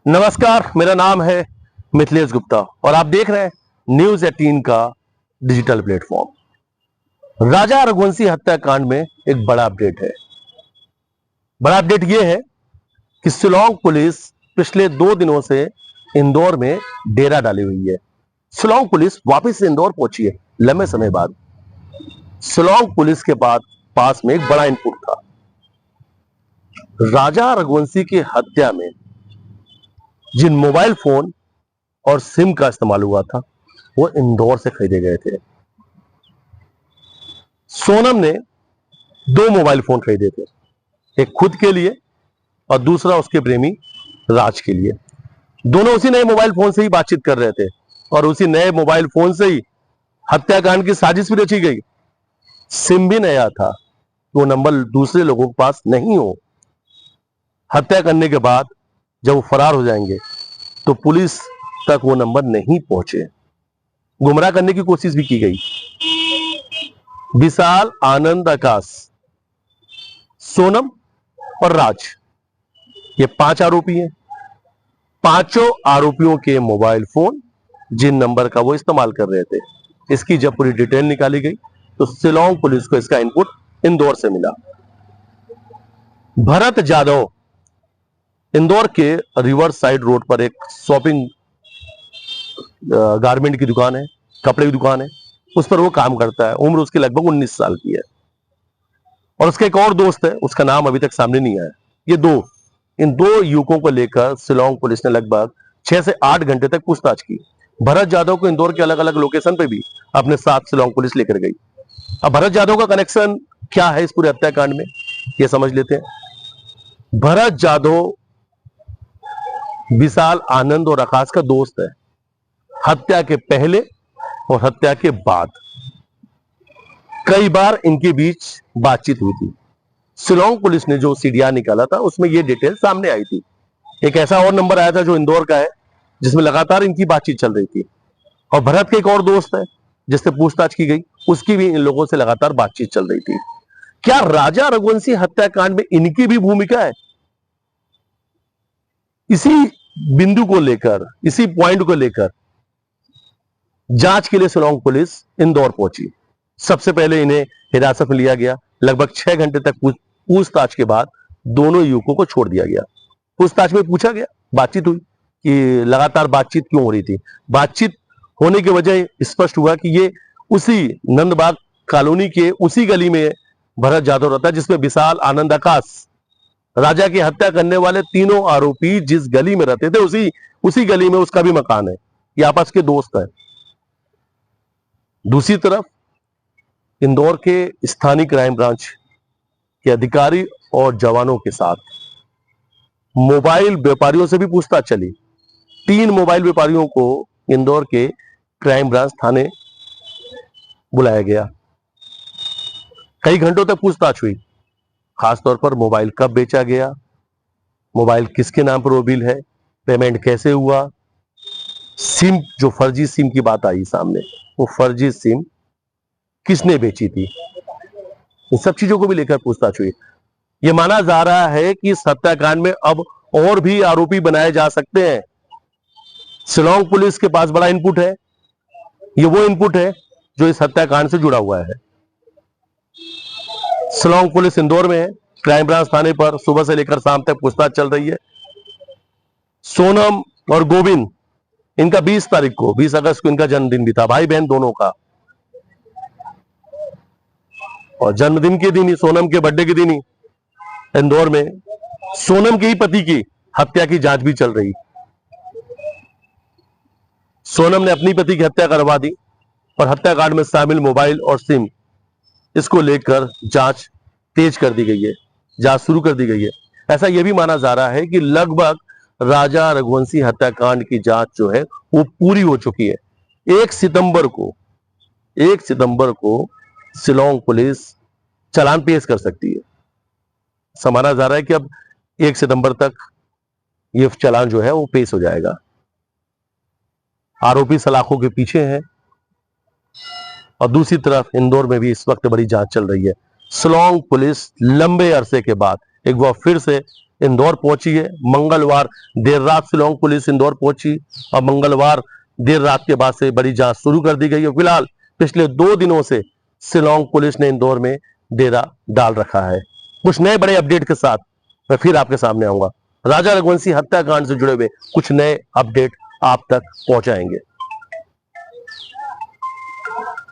नमस्कार, मेरा नाम है मिथिलेश गुप्ता और आप देख रहे हैं न्यूज 18 का डिजिटल प्लेटफॉर्म। राजा रघुवंशी हत्याकांड में एक बड़ा अपडेट है। बड़ा अपडेट यह है कि शिलांग पुलिस पिछले 2 दिनों से इंदौर में डेरा डाली हुई है। शिलांग पुलिस वापस से इंदौर पहुंची है लंबे समय बाद। शिलांग पुलिस के पास में एक बड़ा इनपुट था। राजा रघुवंशी की हत्या में जिन मोबाइल फोन और सिम का इस्तेमाल हुआ था वो इंदौर से खरीदे गए थे। सोनम ने 2 मोबाइल फोन खरीदे थे, एक खुद के लिए और दूसरा उसके प्रेमी राज के लिए। दोनों उसी नए मोबाइल फोन से ही बातचीत कर रहे थे और उसी नए मोबाइल फोन से ही हत्याकांड की साजिश भी रची गई। सिम भी नया था, वो नंबर दूसरे लोगों के पास नहीं हो। हत्या करने के बाद जब वो फरार हो जाएंगे तो पुलिस तक वो नंबर नहीं पहुंचे। गुमराह करने की कोशिश भी की गई। विशाल, आनंद, आकाश, सोनम और राज, ये 5 आरोपी हैं। पांचों आरोपियों के मोबाइल फोन जिन नंबर का वो इस्तेमाल कर रहे थे, इसकी जब पूरी डिटेल निकाली गई तो शिलांग पुलिस को इसका इनपुट इंदौर से मिला। भरत जाधव इंदौर के रिवर साइड रोड पर एक शॉपिंग गारमेंट की दुकान है, कपड़े की दुकान है, उस पर वो काम करता है। उम्र उसकी लगभग 19 साल की है और उसका एक और दोस्त है, उसका नाम अभी तक सामने नहीं आया। इन दो युवकों को लेकर शिलांग पुलिस ने लगभग 6 से 8 घंटे तक पूछताछ की। भरत जाधव को इंदौर के अलग अलग लोकेशन पे भी अपने साथ शिलांग पुलिस लेकर गई। अब भरत जाधव का कनेक्शन क्या है इस पूरे हत्याकांड में, ये समझ लेते हैं। भरत जाधव विशाल, आनंद और आकाश का दोस्त है। हत्या के पहले और हत्या के बाद कई बार इनके बीच बातचीत हुई थी। शिलांग पुलिस ने जो सीडीआर निकाला था उसमें ये डिटेल सामने आई थी। एक ऐसा और नंबर आया था जो इंदौर का है, जिसमें लगातार इनकी बातचीत चल रही थी। और भरत के एक और दोस्त है जिससे पूछताछ की गई, उसकी भी इन लोगों से लगातार बातचीत चल रही थी। क्या राजा रघुवंशी हत्याकांड में इनकी भी भूमिका है? इसी बिंदु को लेकर, इसी पॉइंट को लेकर जांच के लिए शिलांग पुलिस इंदौर पहुंची। सबसे पहले इन्हें हिरासत में लिया गया। लगभग 6 घंटे तक पूछताछ के बाद दोनों युवकों को छोड़ दिया गया। पूछताछ में पूछा गया, बातचीत हुई कि लगातार बातचीत क्यों हो रही थी। बातचीत होने की वजह स्पष्ट हुआ कि ये उसी नंदबाग कॉलोनी के उसी गली में भरत जाधव रहता है जिसमें विशाल, आनंद, आकाश, राजा की हत्या करने वाले तीनों आरोपी जिस गली में रहते थे उसी गली में उसका भी मकान है। ये आपस के दोस्त है। दूसरी तरफ इंदौर के स्थानीय क्राइम ब्रांच के अधिकारी और जवानों के साथ मोबाइल व्यापारियों से भी पूछताछ चली। 3 मोबाइल व्यापारियों को इंदौर के क्राइम ब्रांच थाने बुलाया गया। कई घंटों तक पूछताछ हुई, खासतौर पर मोबाइल कब बेचा गया, मोबाइल किसके नाम पर मोबाइल है, पेमेंट कैसे हुआ, सिम, जो फर्जी सिम की बात आई सामने, वो फर्जी सिम किसने बेची थी, इन सब चीजों को भी लेकर पूछताछ हुई। यह माना जा रहा है कि इस हत्याकांड में अब और भी आरोपी बनाए जा सकते हैं। शिलांग पुलिस के पास बड़ा इनपुट है। ये वो इनपुट है जो इस हत्याकांड से जुड़ा हुआ है। शिलांग पुलिस इंदौर में है। क्राइम ब्रांच थाने पर सुबह से लेकर शाम तक पूछताछ चल रही है। सोनम और गोविंद, इनका 20 तारीख को, 20 अगस्त को इनका जन्मदिन भी था, भाई बहन दोनों का। और जन्मदिन के दिन ही, सोनम के बर्थडे के दिन ही इंदौर में सोनम के ही पति की हत्या की जांच भी चल रही। सोनम ने अपनी पति की हत्या करवा दी और हत्याकांड में शामिल मोबाइल और सिम, इसको लेकर जांच तेज कर दी गई है, जांच शुरू कर दी गई है। ऐसा यह भी माना जा रहा है कि लगभग राजा रघुवंशी हत्याकांड की जांच जो है वो पूरी हो चुकी है। 1 सितंबर को शिलांग पुलिस चालान पेश कर सकती है। माना जा रहा है कि अब 1 सितंबर तक ये चालान जो है वो पेश हो जाएगा। आरोपी सलाखों के पीछे हैं और दूसरी तरफ इंदौर में भी इस वक्त बड़ी जांच चल रही है। शिलांग पुलिस लंबे अरसे के बाद एक बार फिर से इंदौर पहुंची है। मंगलवार देर रात शिलोंग पुलिस इंदौर पहुंची और मंगलवार देर रात के बाद से बड़ी जांच शुरू कर दी गई है। फिलहाल पिछले 2 दिनों से शिलोंग पुलिस ने इंदौर में डेरा डाल रखा है। कुछ नए बड़े अपडेट के साथ मैं फिर आपके सामने आऊंगा। राजा रघुवंशी हत्याकांड से जुड़े हुए कुछ नए अपडेट आप तक पहुंचाएंगे।